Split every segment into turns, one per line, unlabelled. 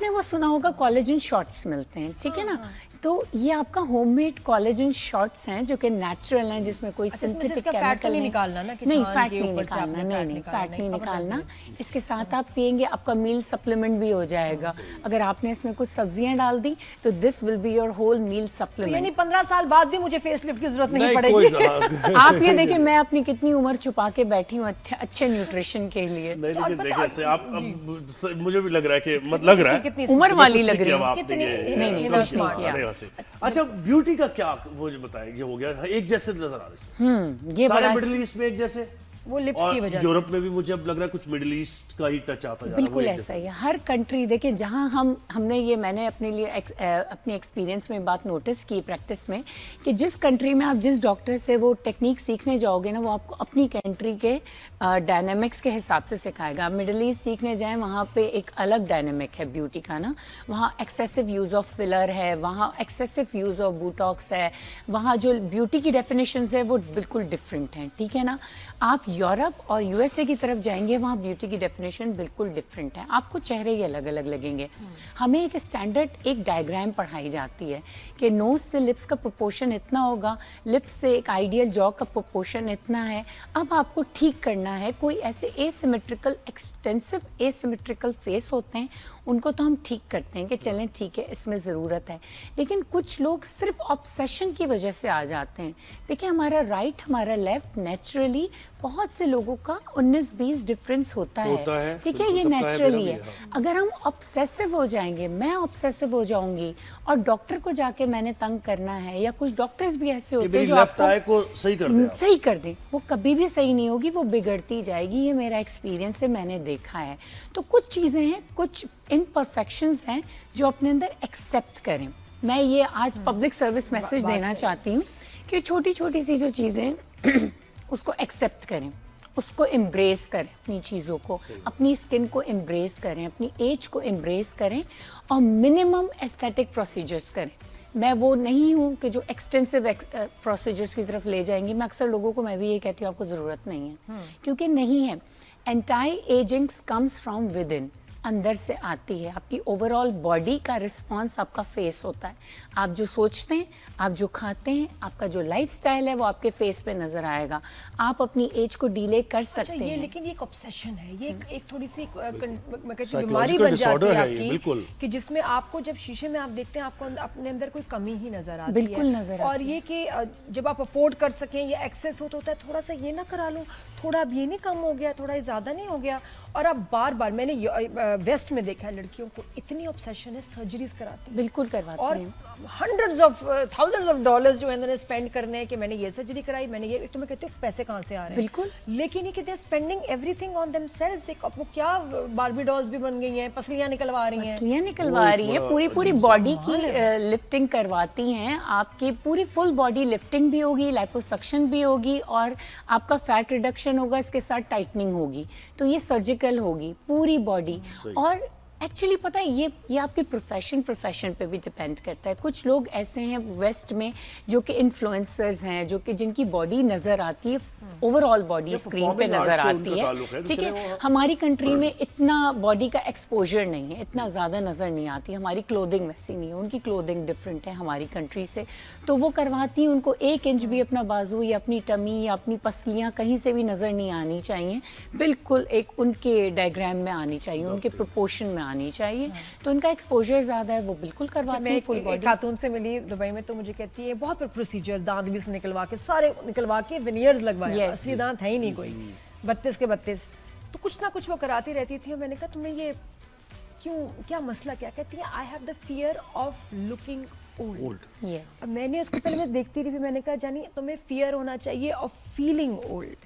आपने वो सुना होगा कोलेजन शॉट्स मिलते हैं, ठीक है ना, तो ये आपका होममेड कोलेजन शॉट्स हैं जो कि नेचुरल हैं, जिसमें कोई सिंथेटिक केमिकल नहीं
निकालना ना,
नहीं, फैट नहीं निकालना, नहीं फैट नहीं निकालना। इसके साथ आप पियेंगे, आपका मील सप्लीमेंट भी हो जाएगा। अगर आपने इसमें कुछ सब्जियां डाल दी तो this will be your whole meal supplement.
यानी 15 साल बाद भी मुझे फेसलिफ्ट की जरूरत नहीं पड़ेगी।
आप ये देखिए, मैं अपनी कितनी उम्र छुपा के बैठी हूँ अच्छे न्यूट्रिशन के लिए।
मुझे भी लग रहा है कि मतलब लग रहा है
उम्र वाली लग रही है,
नहीं कुछ नहीं किया। अच्छा, ब्यूटी का क्या वो जो बताया, ये हो गया एक जैसे नजर आ रहे हैं
ये
सारे मिडिल ईस्ट में एक जैसे,
वो लिप्स की वजह से।
यूरोप में भी मुझे अब लग रहा है कुछ मिडिल ईस्ट का ही टच आता जा रहा है।
बिल्कुल ऐसा ही है, हर कंट्री देखिए जहाँ हमने ये, मैंने अपने लिए अपने एक्सपीरियंस में बात नोटिस की प्रैक्टिस में, कि जिस कंट्री में आप जिस डॉक्टर से वो टेक्निक सीखने जाओगे ना, वो आपको अपनी कंट्री के डायनामिक्स के हिसाब से सिखाएगा। आप मिडिल ईस्ट सीखने जाएं, वहाँ पे एक अलग डायनामिक है ब्यूटी का ना, वहाँ एक्सेसिव यूज़ ऑफ फिलर है, वहाँ एक्सेसिव यूज़ ऑफ बोटॉक्स है, वहाँ जो ब्यूटी की डेफिनेशंस है वो बिल्कुल डिफरेंट हैं, ठीक है ना। आप यूरोप और यूएसए की तरफ जाएंगे, वहाँ ब्यूटी की डेफिनेशन बिल्कुल डिफरेंट है, आपको चेहरे ही अलग अलग लगेंगे। हमें एक स्टैंडर्ड एक डायग्राम पढ़ाई जाती है कि नोज से लिप्स का प्रोपोर्शन इतना होगा, लिप्स से एक आइडियल जॉ का प्रोपोर्शन इतना है। अब आपको ठीक करना है, कोई ऐसे एसिमेट्रिकल एक्सटेंसिव एसिमेट्रिकल फेस होते हैं, उनको तो हम ठीक करते हैं कि चलें ठीक है इसमें ज़रूरत है, लेकिन कुछ लोग सिर्फ ऑब्सेशन की वजह से आ जाते हैं। देखिए हमारा राइट हमारा लेफ्ट नेचुरली बहुत से लोगों का 19-20 डिफरेंस होता है, ठीक है, ये नेचुरली है। अगर हम ऑब्सेसिव हो जाएंगे, मैं ऑब्सेसिव हो जाऊंगी और डॉक्टर को जाके मैंने तंग करना है, या कुछ डॉक्टर्स भी ऐसे होते हैं जो आपको सही कर दें, वो कभी भी सही नहीं होगी, वो बिगड़ती जाएगी। ये मेरा एक्सपीरियंस है, मैंने देखा है। तो कुछ चीज़ें हैं, कुछ इम्परफेक्शंस हैं जो अपने अंदर एक्सेप्ट करें। मैं ये आज पब्लिक सर्विस मैसेज देना चाहती हूँ कि छोटी छोटी सी जो चीज़ें उसको एक्सेप्ट करें, उसको एम्ब्रेस करें, अपनी चीज़ों को, अपनी स्किन को एम्ब्रेस करें, अपनी एज को एम्ब्रेस करें और मिनिमम एस्थेटिक प्रोसीजर्स करें। मैं वो नहीं हूँ कि जो एक्सटेंसिव प्रोसीजर्स की तरफ ले जाएंगी। मैं अक्सर लोगों को मैं भी ये कहती हूँ आपको ज़रूरत नहीं है, क्योंकि नहीं है। Anti ageing comes from with in, अंदर से आती है। आपकी ओवरऑल बॉडी का रिस्पॉन्स आपका फेस होता है। आप जो सोचते हैं, आप जो खाते हैं, आपका जो लाइफस्टाइल है वो आपके फेस पे नजर आएगा। आप अपनी एज को डिले कर सकते हैं।
लेकिन ये एक ऑब्सेशन है, ये एक थोड़ी सी मैं कहती हूँ बीमारी बन जाती है आपकी, कि जिसमें आपको जब शीशे में आप देखते हैं, आपको अपने अंदर कोई कमी ही नजर आती है।
बिल्कुल नजर
और ये कि जब आप अफोर्ड कर सकें, ये एक्सेस होता है, थोड़ा सा ये ना करा लूँ, थोड़ा अब ये नहीं कम हो गया, थोड़ा ज्यादा नहीं हो गया, और आप बार बार, मैंने वेस्ट में देखा है लड़कियों को इतनी ऑब्सेशन है, सर्जरीज कराती है,
बिल्कुल करवाती
और
हैं,
hundreds of thousands of dollars जो है उन्होंने स्पेंड करने हैं कि मैंने ये सर्जरी कराई, मैंने ये, तो मैं कहती हूँ पैसे कहाँ से आ रहे हैं।
बिल्कुल।
लेकिन ये कि they are spending everything on themselves. एक वो क्या बारबी डॉल्स भी बन गई हैं, पसलियां निकलवा रही हैं, पूरी बॉडी की लिफ्टिंग करवाती हैं। आपकी पूरी फुल बॉडी लिफ्टिंग भी होगी, लाइपोसक्शन भी होगी, और आपका फैट रिडक्शन होगा, इसके साथ टाइटनिंग होगी। तो ये सर्जिकल होगी पूरी बॉडी। और एक्चुअली पता है ये आपके प्रोफेशन पे भी डिपेंड करता है। कुछ लोग ऐसे हैं वेस्ट में जो कि इन्फ्लुएंसर्स हैं, जो कि जिनकी बॉडी नज़र आती है, ओवरऑल बॉडी स्क्रीन पे नज़र आती है, ठीक है। हमारी कंट्री में इतना बॉडी का एक्सपोजर नहीं है, इतना ज़्यादा नज़र नहीं आती। हमारी क्लोथिंग वैसी नहीं है, उनकी क्लोथिंग डिफरेंट है हमारी कंट्री से, तो वो करवाती हैं। उनको 1 इंच भी अपना बाजू या अपनी टमी या अपनी पसलियाँ कहीं से भी नज़र नहीं आनी चाहिए, बिल्कुल एक उनके डायग्राम में आनी चाहिए, उनके प्रोपोर्शन में आनी चाहिए। तो उनका एक्सपोजर ज्यादा है, वो बिल्कुल करवाते हैं फुल बॉडी। खातून से मिली दुबई में, तो मुझे कहती है बहुत प्रोसीजर्स, दांत भी निकलवा के, सारे निकलवा के, विनियर्स लगवाए, असली दांत है ही नहीं कोई, 32 के 32। तो कुछ ना कुछ वो कराती रहती थी, और मैंने कहा तुम्हें ये क्यों, क्या मसला क्या? कहती है I have the fear of looking old.
Yes,
मैंने उसको पहले मैं देखती रही, मैंने कहा जानी तुम्हें फियर होना चाहिए of feeling old.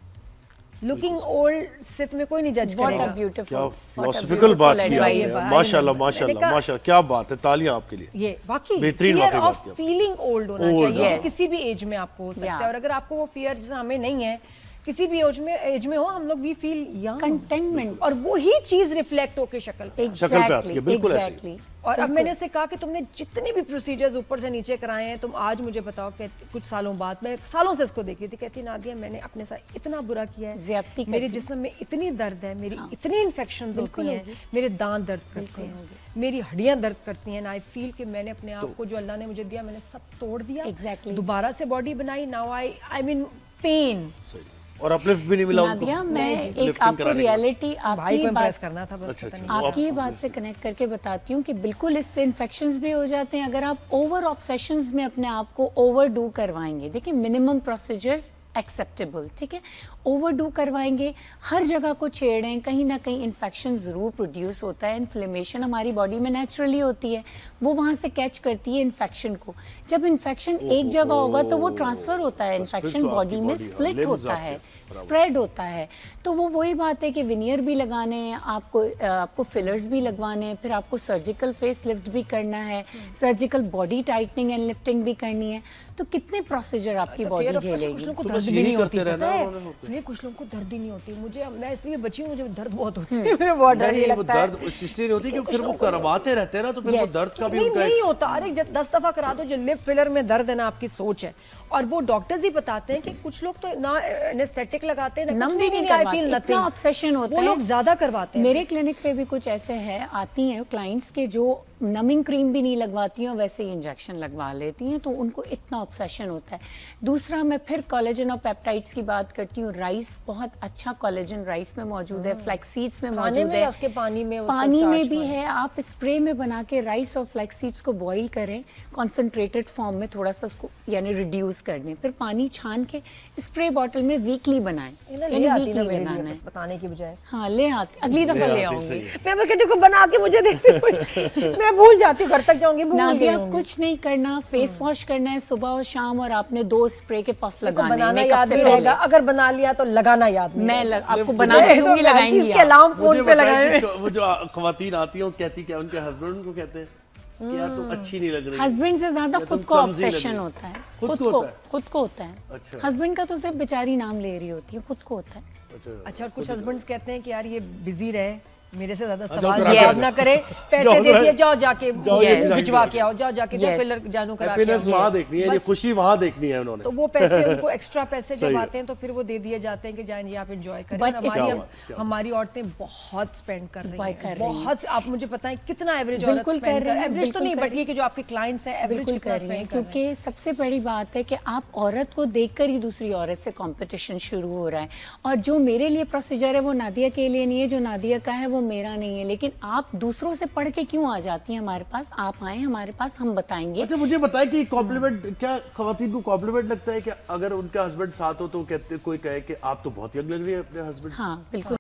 Looking old से तुम्हें कोई नहीं जज करेगा।
क्या फिलोसॉफिकल बात की आपने, माशाल्लाह माशाल्लाह माशाल्लाह, क्या बात है, तालियां आपके लिए।
ये वाकई
बेहतरीन
फियर ऑफ फीलिंग ओल्ड होना चाहिए, जो किसी भी एज में आपको हो सकता है। और अगर आपको वो फियर जैसे हमें नहीं है किसी भी एज में हो, हम लोग वी फील यंग,
कंटेनमेंट,
और वो ही चीज रिफ्लेक्ट होके शक्ल पे।
शक्ल पे आती है, बिल्कुल ऐसे ही।
एग्जैक्टली।
और अब मैंने इससे कहा कि तुमने जितने भी प्रोसीजर्स ऊपर से नीचे कराए हैं, तुम आज मुझे बताओ कि कुछ सालों बाद, मैं सालों से इसको देखी थी, कहती नादिया मैंने अपने साथ इतना बुरा किया है,
ज्यादती
मेरे
करती।
जिस्म में इतनी दर्द है, मेरी इतनी इन्फेक्शंस होती हैं,
होगी।
मेरे दांत दर्द करते हैं, मेरी हड्डियां दर्द करती हैं, आई फील कि मैंने अपने आप को जो अल्लाह ने मुझे दिया मैंने सब तोड़ दिया,
Exactly.
दोबारा से बॉडी बनाई, नाउ आई मीन पेन।
सही। और अपलिफ्ट भी नहीं मिला उनको।
नादिया, मैं एक
Lifting
आपको
कराने के बाद।
रियलिटी
भाई
आपकी
को
ये
इम्प्रेस
बात
करना था बस,
अच्छा,
पता
अच्छा।
नहीं।
आपकी ये बात से कनेक्ट करके बताती हूँ कि बिल्कुल इससे इन्फेक्शंस भी हो जाते हैं अगर आप ओवर ऑब्सेशंस में अपने आप को ओवरडू करवाएंगे। देखिए मिनिमम प्रोसीजर्स एक्सेप्टेबल, ठीक है, ओवरडू करवाएंगे, हर जगह को छेड़ें, कहीं ना कहीं इन्फेक्शन ज़रूर प्रोड्यूस होता है। इन्फ्लेमेशन हमारी बॉडी में नेचुरली होती है, वो वहाँ से कैच करती है इन्फेक्शन को। जब इन्फेक्शन एक जगह होगा तो वो ट्रांसफ़र होता है, इन्फेक्शन
तो
बॉडी
आपकी
में
body,
स्प्लिट
limbs
होता
आपके,
है,
बराबर।
स्प्रेड होता है। तो वो वही बात है कि विनियर भी लगाने हैं आपको फिलर्स भी लगवाने हैं, फिर आपको सर्जिकल फेस लिफ्ट भी करना है, surgical body tightening and lifting भी करनी है। तो कितने प्रोसीजर आपकी
तो
बॉडी
fear of course, कुछ
झेलेगी।
लोगों को
तो
दर्द
बस
भी
यही
नहीं होती,
करते
पता
रहना
है?
उन्होंने होता है।
सुनिए, कुछ लोगों को दर्द ही नहीं होती, मुझे, मैं इसलिए बची हूँ, मुझे दर्द बहुत होती है, मुझे बहुत डर
नहीं, वो
लगता है।
दर्द इसलिए नहीं होती क्योंकि फिर वो करवाते रहते हैं ना, तो फिर वो
Yes.
दर्द का भी
नहीं
उनका
नहीं होता, अरे 10 दफा करा दो, जो लिप फिलर में दर्द है ना, आपकी सोच है। और वो डॉक्टर्स ही बताते हैं कि कुछ लोग तो ना एनेस्थेटिक लगाते हैं ना
नम
कुछ
भी नहीं
I
करवाते,
feel
इतना
nothing।
ऑब्सेशन होता
वो
है।
लोग ज्यादा करवाते हैं।
मेरे क्लिनिक पे भी कुछ ऐसे हैं, आती हैं क्लाइंट्स के जो नमिंग क्रीम भी नहीं लगवाती हैं, वैसे ही इंजेक्शन लगवा लेती हैं, तो उनको इतना ऑब्सेशन होता है। दूसरा, मैं फिर कोलेजन और पेप्टाइड्स की बात करती हूँ। राइस, बहुत अच्छा कोलेजन राइस में मौजूद है, फ्लैक्स सीड्स में
खाने
मौजूद
में
है,
या उसके पानी में, उसका
पानी में
starch
भी
में?
है। आप स्प्रे में बना के राइस और फ्लैक्स सीड्स को बॉईल करें, कॉन्सेंट्रेटेड फॉर्म में थोड़ा सा उसको यानी रिड्यूस कर दें, फिर पानी छान के स्प्रे बॉटल में वीकली बनाएं,
ये ना
यानी
ले आती ना
वीकली
मेरे
लगाना
लिए,
है।
बताने की बजाय।
हाँ, ले आती, अगली दफा ले
आती,
आऊंगी।
सही है।
मैं कहती हूँ बना के मुझे देती, मैं भूल जाती हूँ, घर तक जाऊंगी भूल गई
नादिया,
होंगी।
कुछ नहीं करना, फेस वॉश करना है सुबह और शाम, और आपने 2 स्प्रे के पफ
को
लगाने हैं
बनाना
मेकअप
याद
से
नहीं
पहले।
रहेगा, अगर बना लिया तो लगाना याद नहीं
मैं
रहेगा।
आपको
मुझे-
बना के दूंगी,
तो हर
लगाएंगी
चीज़ के
आप।
अलार्म
मुझे
फोन पे
बताएं
लगाए।
कि वो जो खवातीन आती हैं वो कहती क्या, उनके हस्बैंड उनको कहते हैं कि यार तुम अच्छी नहीं लग रही।
हस्बैंड से ज्यादा
या
खुद
तुम
को
clumsy लग
ऑब्सेशन
रही।
होता है,
खुद को होता है?
खुद को होता है।
अच्छा।
हस्बैंड का तो सिर्फ बेचारी नाम ले रही होती है, खुद को होता है।
अच्छा, और कुछ हस्बैंड्स कहते हैं कि यार ये बिजी रहे, मेरे से ज्यादा
जाओ
सवाल
करा
जवाब
के
ना
आओ।
करे, पैसे
जाओ
दे
करा-
दिए, जाओ जाके
जाओ
ये
जाके
भिजवा
जाके
के आओ, जाओ जाके जाओ
Yes.
फिलर जानू करा के
हैप्पीनेस
आओ।
वहाँ देखनी है, ये
बस।
खुशी वहाँ देखनी है उन्होंने।
तो वो पैसे उनको एक्स्ट्रा पैसे
सही
जब
है।
आते हैं तो फिर वो दे दिए जाते हैं कि जाएं जी आप एंजॉय करें।
But
और
क्या
हुआ, क्या हुआ?
हमारी औरतें बहुत स्पेंड कर रही
बहुत कर
हैं,
रही हैं।
बहुत। आप मुझे बताएं कितना एवरेज औरत
बिल्कुल
स्पेंड
कर रही
कर,
हैं,
एवरेज तो
बिल्कुल
नहीं
कर
बट
रही
ये कि जो आपके क्लाइंट्स हैं एवरेज
बिल्कुल
कितना
कर रही हैं,
स्पेंड कर रहे हैं।
क्योंकि सबसे बड़ी बात है कि आप औरत को देखकर ही दूसरी औरत से कंपटीशन शुरू हो रहा है। और जो मेरे लिए प्रोसीजर है वो नादिया के लिए नहीं है, जो नादिया का है वो मेरा नहीं है। लेकिन आप दूसरों से पढ़ के क्यों आ जाती हैं हमारे पास? आप आए हमारे पास, हम बताएंगे।
अच्छा, मुझे बताएं कि कॉम्प्लीमेंट, क्या खवातीन को कॉम्प्लीमेंट लगता है कि अगर उनका हस्बैंड साथ हो तो कहते, कोई कहे कि आप तो बहुत यंग लग रही है अपने हस्बैंड?
हाँ, बिल्कुल।